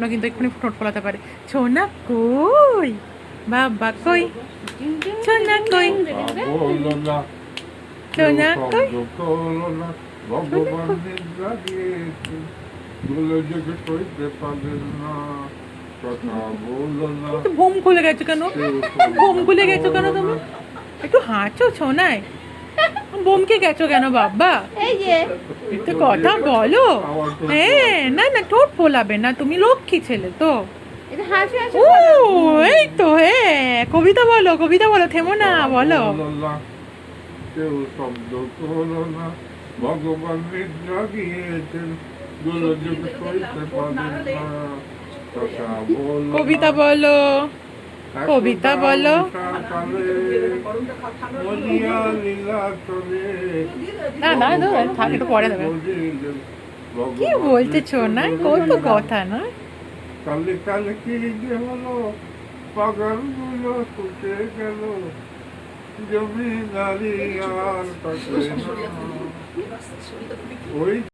না কিন্তু এক্ষুনি ঠোঁট ফলাতে পারে। ছোনা কই, বাবা কই, ছোনা কই, ছোনা কই, ঘুম খুলে গেছো কেন? ঘুম খুলে গেছো কেন তুমি? একটু হাঁচো ছোনায়, বোমকে গেছো কেন বাবা? এই যে একটু কথা বলো। হ্যাঁ, না না ঠোঁট ফোলাবে না, তুমি লক্ষ্মী ছেলে তো। এটা হাসি হাসি ও এই তো, হ্যাঁ কবিতা বলো, কবিতা বলো, থেমো না, বলো। কেউ শব্দ করো না, ভগবান নিদ্রা গিয়েছেন, গোলযোগ সইতে পারেন না, কথা বলো না। কবিতা বলো, কবিতা বলো। না না থাক, একটু পরে দেবে। কি বলতেছো না, কত কথা না। কালে কালে কি যে হলো, পাগল গুলো ছুটে গেল, জমিদারি আর থাকে না। ওই